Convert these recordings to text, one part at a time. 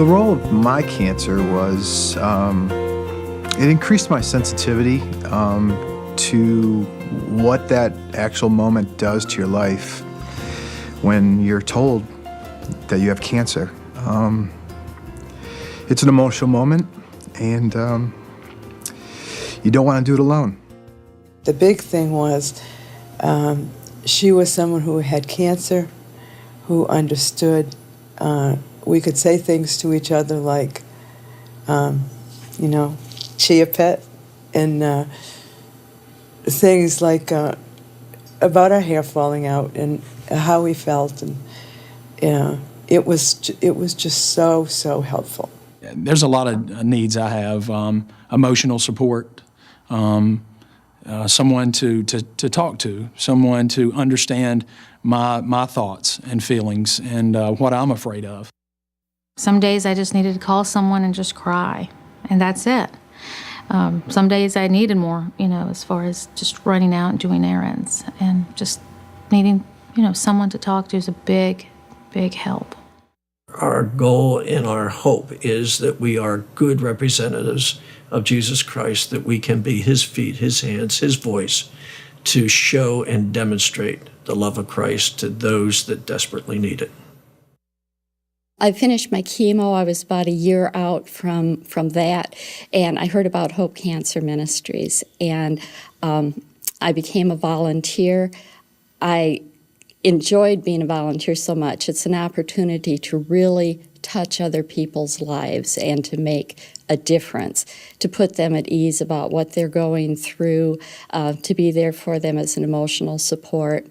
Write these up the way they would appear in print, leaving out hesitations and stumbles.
the role of my cancer was it increased my sensitivity to what that actual moment does to your life when you're told that you have cancer. It's an emotional moment, and you don't want to do it alone. The big thing was she was someone who had cancer, who understood. We could say things to each other like, chia pet, and things like about our hair falling out and how we felt, and it was just so helpful. There's a lot of needs I have. Emotional support, someone to talk to, someone to understand my thoughts and feelings and what I'm afraid of. Some days I just needed to call someone and just cry, and that's it. Some days I needed more, as far as just running out and doing errands, and just needing, someone to talk to is a big, big help. Our goal and our hope is that we are good representatives of Jesus Christ, that we can be his feet, his hands, his voice to show and demonstrate the love of Christ to those that desperately need it. I finished my chemo. I was about a year out from that, and I heard about Hope Cancer Ministries, and I became a volunteer. I enjoyed being a volunteer so much. It's an opportunity to really touch other people's lives and to make a difference, to put them at ease about what they're going through, to be there for them as an emotional support.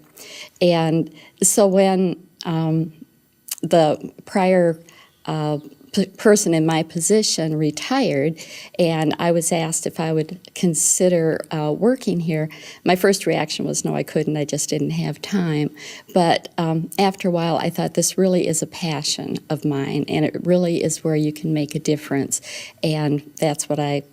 And so when the prior person in my position retired, and I was asked if I would consider working here, my first reaction was no, I couldn't. I just didn't have time. But after a while, I thought this really is a passion of mine, and it really is where you can make a difference, and that's what I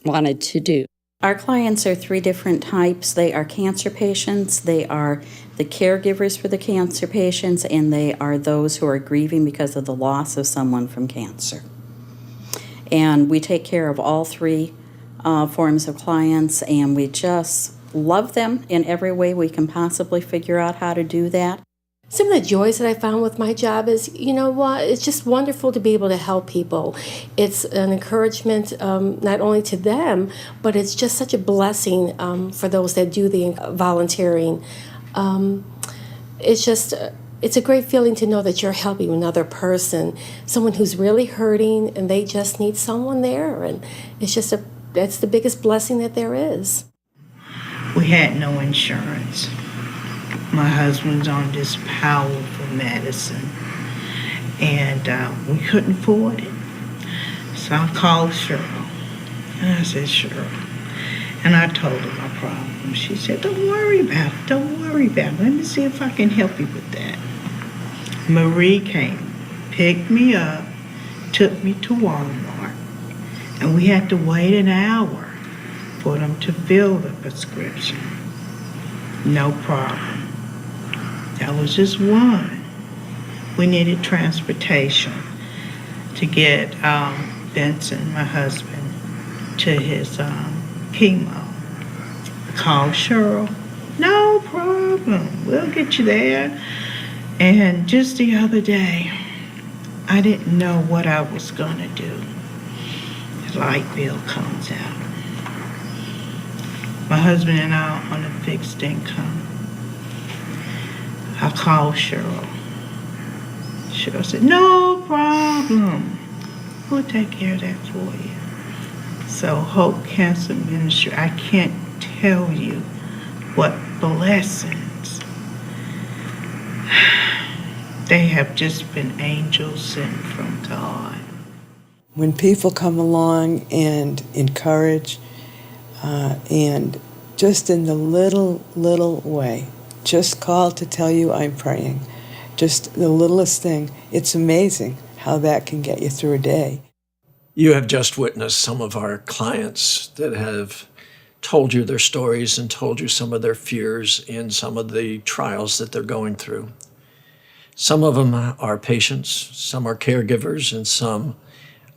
wanted to do. Our clients are three different types. They are cancer patients, they are the caregivers for the cancer patients, and they are those who are grieving because of the loss of someone from cancer. And we take care of all three forms of clients, and we just love them in every way we can possibly figure out how to do that. Some of the joys that I found with my job is, it's just wonderful to be able to help people. It's an encouragement not only to them, but it's just such a blessing for those that do the volunteering. It's a great feeling to know that you're helping another person, someone who's really hurting, and they just need someone there. And that's the biggest blessing that there is. We had no insurance. My husband's on this powerful medicine, and we couldn't afford it. So I called Cheryl, and I said, Cheryl, and I told her my problem. She said, don't worry about it, don't worry about it. Let me see if I can help you with that. Marie came, picked me up, took me to Walmart, and we had to wait an hour for them to fill the prescription. No problem. That was just one. We needed transportation to get Benson, my husband, to his chemo. I called Cheryl. No problem. We'll get you there. And just the other day, I didn't know what I was going to do. The light bill comes out. My husband and I are on a fixed income. I called Cheryl. Cheryl said, no problem. We'll take care of that for you. So Hope Cancer Ministry, I can't tell you what blessings. They have just been angels sent from God. When people come along and encourage, and just in the little way, just call to tell you I'm praying. Just the littlest thing. It's amazing how that can get you through a day. You have just witnessed some of our clients that have told you their stories and told you some of their fears and some of the trials that they're going through. Some of them are patients, some are caregivers, and some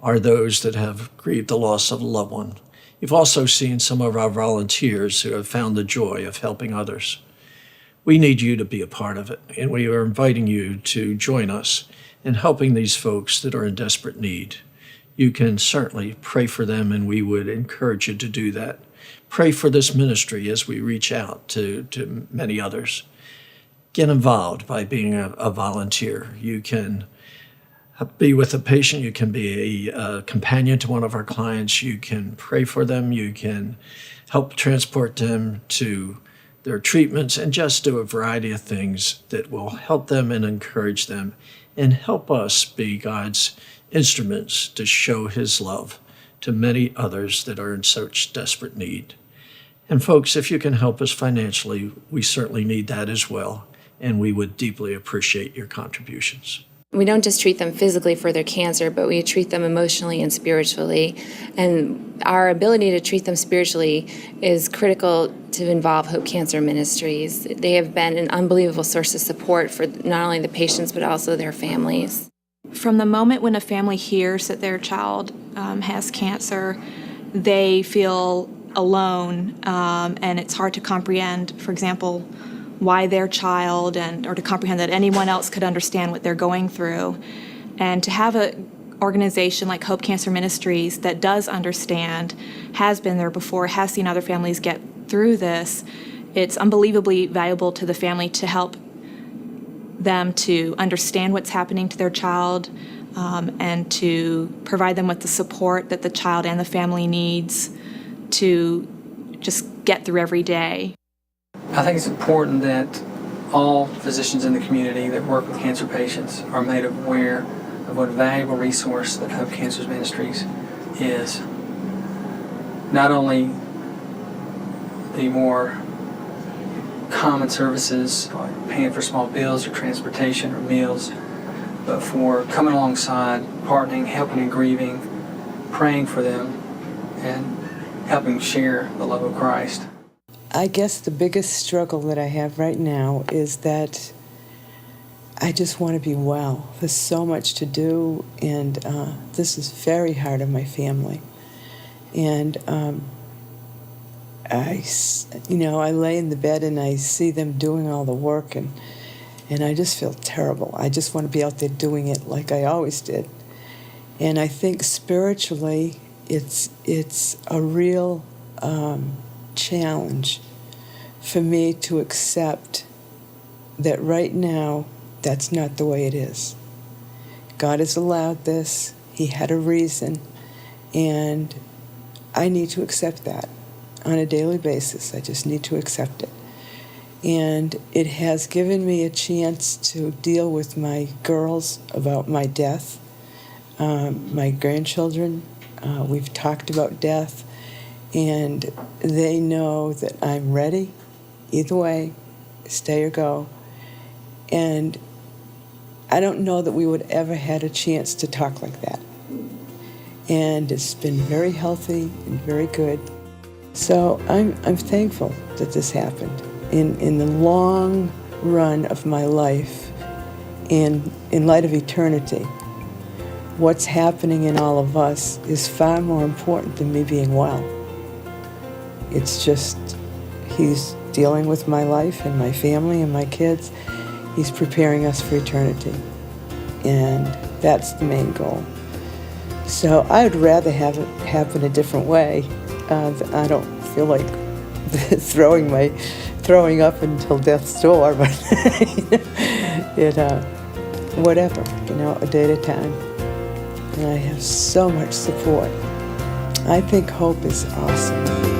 are those that have grieved the loss of a loved one. You've also seen some of our volunteers who have found the joy of helping others. We need you to be a part of it, and we are inviting you to join us in helping these folks that are in desperate need. You can certainly pray for them, and we would encourage you to do that. Pray for this ministry as we reach out to many others. Get involved by being a volunteer. You can be with a patient. You can be a companion to one of our clients. You can pray for them. You can help transport them to their treatments and just do a variety of things that will help them and encourage them and help us be God's instruments to show his love to many others that are in such desperate need. And folks, if you can help us financially, we certainly need that as well, and we would deeply appreciate your contributions. We don't just treat them physically for their cancer, but we treat them emotionally and spiritually. And our ability to treat them spiritually is critical to involve Hope Cancer Ministries. They have been an unbelievable source of support for not only the patients, but also their families. From the moment when a family hears that their child has cancer, they feel alone, and it's hard to comprehend, for example, why their child or to comprehend that anyone else could understand what they're going through. And to have an organization like Hope Cancer Ministries that does understand, has been there before, has seen other families get through this, it's unbelievably valuable to the family to help them to understand what's happening to their child, and to provide them with the support that the child and the family needs to just get through every day. I think it's important that all physicians in the community that work with cancer patients are made aware of what a valuable resource that Hope Cancer Ministries is. Not only the more common services like paying for small bills or transportation or meals, but for coming alongside, partnering, helping in grieving, praying for them, and helping share the love of Christ. I guess the biggest struggle that I have right now is that I just want to be well. There's so much to do, and this is very hard on my family. And I lay in the bed and I see them doing all the work, and I just feel terrible. I just want to be out there doing it like I always did. And I think spiritually, it's a real challenge for me to accept that right now that's not the way it is. God has allowed this. He had a reason, and I need to accept that on a daily basis. I just need to accept it. And it has given me a chance to deal with my girls about my death, my grandchildren. We've talked about death, and they know that I'm ready either way, stay or go. And I don't know that we would ever had a chance to talk like that. And it's been very healthy and very good. So I'm thankful that this happened. In the long run of my life, in light of eternity, what's happening in all of us is far more important than me being well. It's just, he's dealing with my life and my family and my kids. He's preparing us for eternity. And that's the main goal. So I'd rather have it happen a different way. I don't feel like throwing up until death's door, but whatever, a day at a time. And I have so much support. I think hope is awesome.